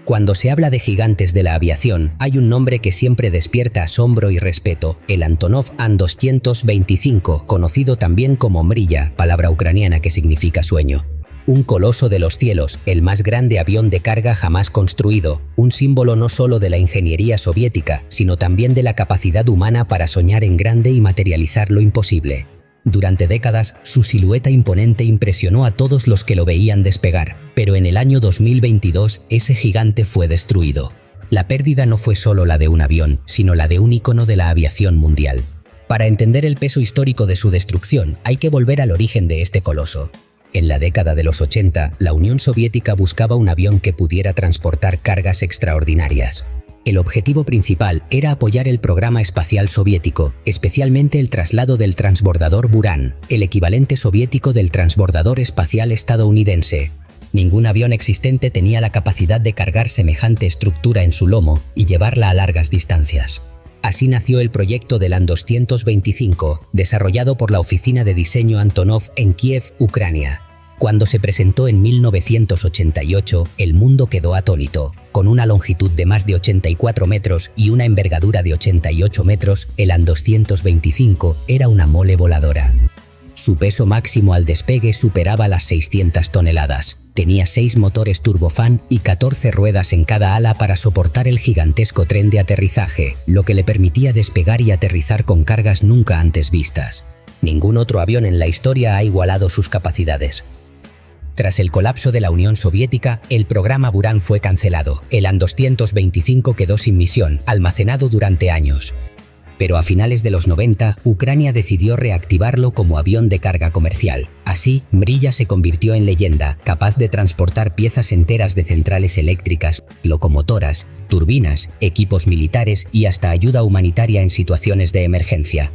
Cuando se habla de gigantes de la aviación, hay un nombre que siempre despierta asombro y respeto: el Antonov An-225, conocido también como Mrilla, palabra ucraniana que significa sueño. Un coloso de los cielos, el más grande avión de carga jamás construido, un símbolo no solo de la ingeniería soviética, sino también de la capacidad humana para soñar en grande y materializar lo imposible. Durante décadas, su silueta imponente impresionó a todos los que lo veían despegar, pero en el año 2022 ese gigante fue destruido. La pérdida no fue solo la de un avión, sino la de un ícono de la aviación mundial. Para entender el peso histórico de su destrucción, hay que volver al origen de este coloso. En la década de los 80, la Unión Soviética buscaba un avión que pudiera transportar cargas extraordinarias. El objetivo principal era apoyar el programa espacial soviético, especialmente el traslado del transbordador Buran, el equivalente soviético del transbordador espacial estadounidense. Ningún avión existente tenía la capacidad de cargar semejante estructura en su lomo y llevarla a largas distancias. Así nació el proyecto del An-225, desarrollado por la oficina de diseño Antonov en Kiev, Ucrania. Cuando se presentó en 1988, el mundo quedó atónito. Con una longitud de más de 84 metros y una envergadura de 88 metros, el An-225 era una mole voladora. Su peso máximo al despegue superaba las 600 toneladas. Tenía 6 motores turbofán y 14 ruedas en cada ala para soportar el gigantesco tren de aterrizaje, lo que le permitía despegar y aterrizar con cargas nunca antes vistas. Ningún otro avión en la historia ha igualado sus capacidades. Tras el colapso de la Unión Soviética, el programa Buran fue cancelado. El An-225 quedó sin misión, almacenado durante años. Pero a finales de los 90, Ucrania decidió reactivarlo como avión de carga comercial. Así, Mrilla se convirtió en leyenda, capaz de transportar piezas enteras de centrales eléctricas, locomotoras, turbinas, equipos militares y hasta ayuda humanitaria en situaciones de emergencia.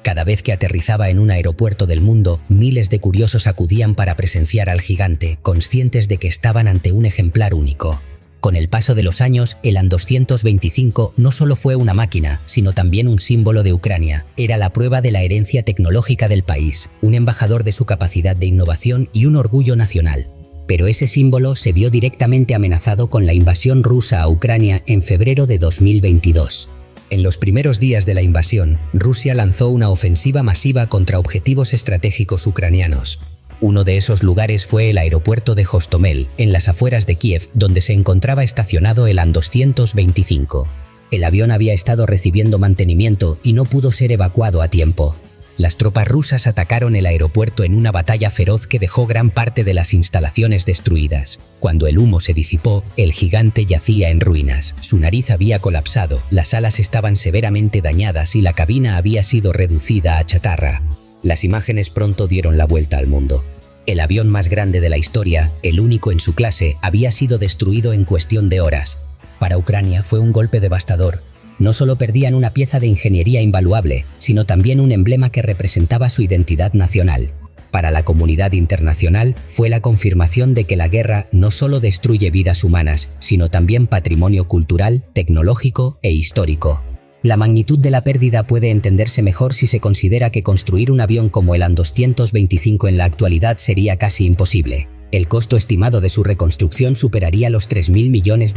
Cada vez que aterrizaba en un aeropuerto del mundo, miles de curiosos acudían para presenciar al gigante, conscientes de que estaban ante un ejemplar único. Con el paso de los años, el An-225 no solo fue una máquina, sino también un símbolo de Ucrania. Era la prueba de la herencia tecnológica del país, un embajador de su capacidad de innovación y un orgullo nacional. Pero ese símbolo se vio directamente amenazado con la invasión rusa a Ucrania en febrero de 2022. En los primeros días de la invasión, Rusia lanzó una ofensiva masiva contra objetivos estratégicos ucranianos. Uno de esos lugares fue el aeropuerto de Hostomel, en las afueras de Kiev, donde se encontraba estacionado el An-225. El avión había estado recibiendo mantenimiento y no pudo ser evacuado a tiempo. Las tropas rusas atacaron el aeropuerto en una batalla feroz que dejó gran parte de las instalaciones destruidas. Cuando el humo se disipó, el gigante yacía en ruinas. Su nariz había colapsado, las alas estaban severamente dañadas y la cabina había sido reducida a chatarra. Las imágenes pronto dieron la vuelta al mundo. El avión más grande de la historia, el único en su clase, había sido destruido en cuestión de horas. Para Ucrania fue un golpe devastador. No solo perdían una pieza de ingeniería invaluable, sino también un emblema que representaba su identidad nacional. Para la comunidad internacional fue la confirmación de que la guerra no solo destruye vidas humanas, sino también patrimonio cultural, tecnológico e histórico. La magnitud de la pérdida puede entenderse mejor si se considera que construir un avión como el An-225 en la actualidad sería casi imposible. El costo estimado de su reconstrucción superaría los $3.000 millones.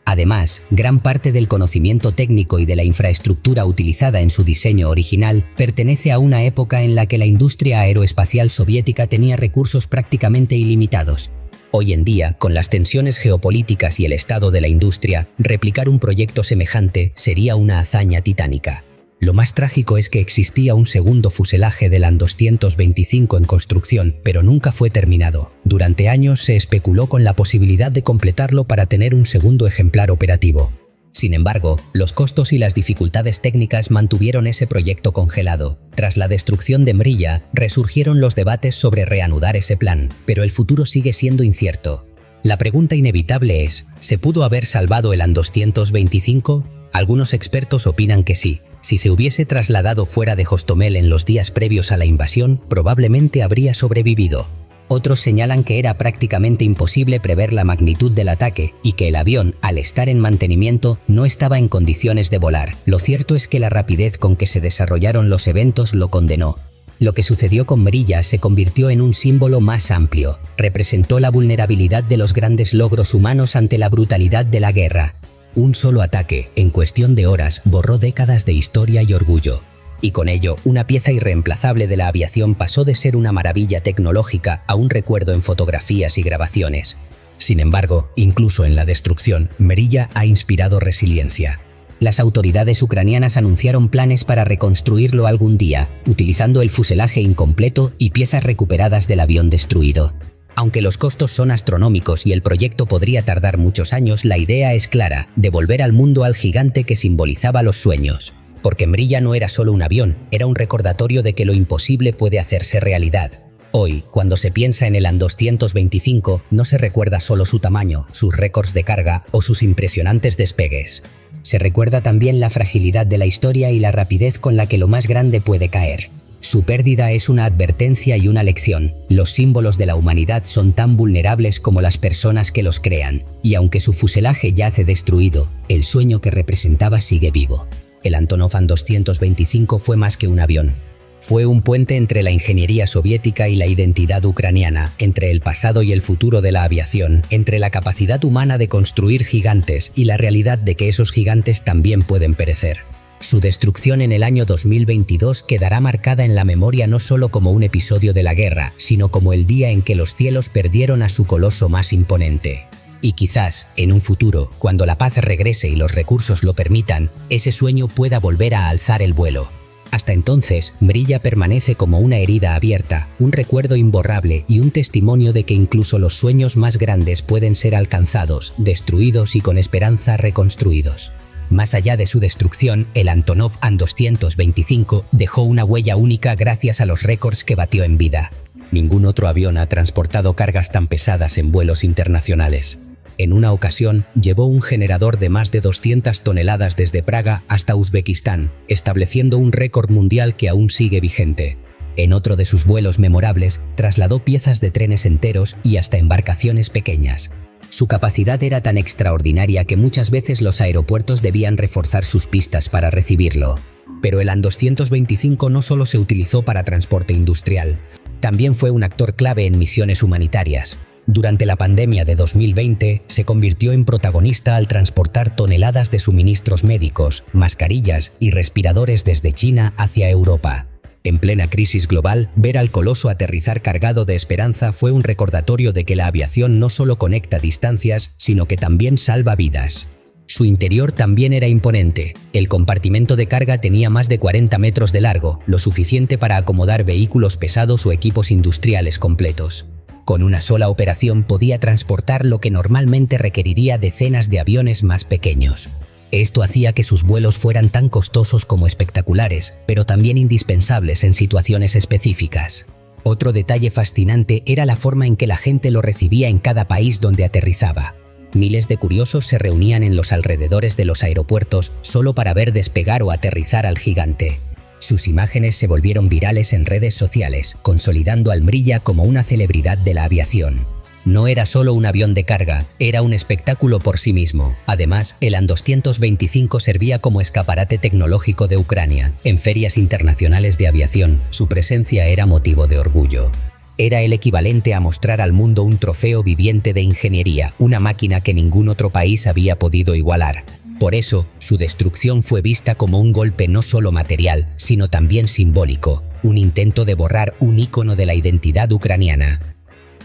Además, gran parte del conocimiento técnico y de la infraestructura utilizada en su diseño original pertenece a una época en la que la industria aeroespacial soviética tenía recursos prácticamente ilimitados. Hoy en día, con las tensiones geopolíticas y el estado de la industria, replicar un proyecto semejante sería una hazaña titánica. Lo más trágico es que existía un segundo fuselaje del An-225 en construcción, pero nunca fue terminado. Durante años se especuló con la posibilidad de completarlo para tener un segundo ejemplar operativo. Sin embargo, los costos y las dificultades técnicas mantuvieron ese proyecto congelado. Tras la destrucción de Mrilla, resurgieron los debates sobre reanudar ese plan, pero el futuro sigue siendo incierto. La pregunta inevitable es, ¿se pudo haber salvado el An-225? Algunos expertos opinan que sí. Si se hubiese trasladado fuera de Hostomel en los días previos a la invasión, probablemente habría sobrevivido. Otros señalan que era prácticamente imposible prever la magnitud del ataque y que el avión, al estar en mantenimiento, no estaba en condiciones de volar. Lo cierto es que la rapidez con que se desarrollaron los eventos lo condenó. Lo que sucedió con Mrilla se convirtió en un símbolo más amplio. Representó la vulnerabilidad de los grandes logros humanos ante la brutalidad de la guerra. Un solo ataque, en cuestión de horas, borró décadas de historia y orgullo. Y con ello, una pieza irreemplazable de la aviación pasó de ser una maravilla tecnológica a un recuerdo en fotografías y grabaciones. Sin embargo, incluso en la destrucción, Mrilla ha inspirado resiliencia. Las autoridades ucranianas anunciaron planes para reconstruirlo algún día, utilizando el fuselaje incompleto y piezas recuperadas del avión destruido. Aunque los costos son astronómicos y el proyecto podría tardar muchos años, la idea es clara: devolver al mundo al gigante que simbolizaba los sueños. Porque Mrilla no era solo un avión, era un recordatorio de que lo imposible puede hacerse realidad. Hoy, cuando se piensa en el An-225, no se recuerda solo su tamaño, sus récords de carga o sus impresionantes despegues. Se recuerda también la fragilidad de la historia y la rapidez con la que lo más grande puede caer. Su pérdida es una advertencia y una lección. Los símbolos de la humanidad son tan vulnerables como las personas que los crean, y aunque su fuselaje yace destruido, el sueño que representaba sigue vivo. El Antonov An-225 fue más que un avión. Fue un puente entre la ingeniería soviética y la identidad ucraniana, entre el pasado y el futuro de la aviación, entre la capacidad humana de construir gigantes y la realidad de que esos gigantes también pueden perecer. Su destrucción en el año 2022 quedará marcada en la memoria no solo como un episodio de la guerra, sino como el día en que los cielos perdieron a su coloso más imponente. Y quizás, en un futuro, cuando la paz regrese y los recursos lo permitan, ese sueño pueda volver a alzar el vuelo. Hasta entonces, Mrilla permanece como una herida abierta, un recuerdo imborrable y un testimonio de que incluso los sueños más grandes pueden ser alcanzados, destruidos y con esperanza reconstruidos. Más allá de su destrucción, el Antonov An-225 dejó una huella única gracias a los récords que batió en vida. Ningún otro avión ha transportado cargas tan pesadas en vuelos internacionales. En una ocasión, llevó un generador de más de 200 toneladas desde Praga hasta Uzbekistán, estableciendo un récord mundial que aún sigue vigente. En otro de sus vuelos memorables, trasladó piezas de trenes enteros y hasta embarcaciones pequeñas. Su capacidad era tan extraordinaria que muchas veces los aeropuertos debían reforzar sus pistas para recibirlo. Pero el An-225 no solo se utilizó para transporte industrial, también fue un actor clave en misiones humanitarias. Durante la pandemia de 2020, se convirtió en protagonista al transportar toneladas de suministros médicos, mascarillas y respiradores desde China hacia Europa. En plena crisis global, ver al coloso aterrizar cargado de esperanza fue un recordatorio de que la aviación no solo conecta distancias, sino que también salva vidas. Su interior también era imponente. El compartimento de carga tenía más de 40 metros de largo, lo suficiente para acomodar vehículos pesados o equipos industriales completos. Con una sola operación podía transportar lo que normalmente requeriría decenas de aviones más pequeños. Esto hacía que sus vuelos fueran tan costosos como espectaculares, pero también indispensables en situaciones específicas. Otro detalle fascinante era la forma en que la gente lo recibía en cada país donde aterrizaba. Miles de curiosos se reunían en los alrededores de los aeropuertos solo para ver despegar o aterrizar al gigante. Sus imágenes se volvieron virales en redes sociales, consolidando al Mrilla como una celebridad de la aviación. No era solo un avión de carga, era un espectáculo por sí mismo. Además, el An-225 servía como escaparate tecnológico de Ucrania. En ferias internacionales de aviación, su presencia era motivo de orgullo. Era el equivalente a mostrar al mundo un trofeo viviente de ingeniería, una máquina que ningún otro país había podido igualar. Por eso, su destrucción fue vista como un golpe no solo material, sino también simbólico, un intento de borrar un ícono de la identidad ucraniana.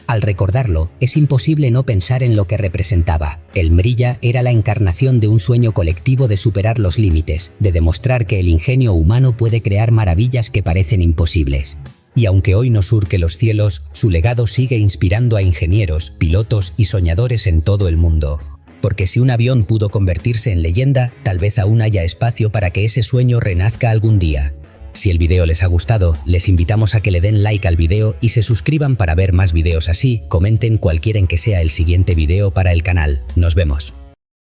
Al recordarlo, es imposible no pensar en lo que representaba. El Mrilla era la encarnación de un sueño colectivo de superar los límites, de demostrar que el ingenio humano puede crear maravillas que parecen imposibles. Y aunque hoy no surque los cielos, su legado sigue inspirando a ingenieros, pilotos y soñadores en todo el mundo. Porque si un avión pudo convertirse en leyenda, tal vez aún haya espacio para que ese sueño renazca algún día. Si el video les ha gustado, les invitamos a que le den like al video y se suscriban para ver más videos así, comenten cuál quieren que sea el siguiente video para el canal. Nos vemos.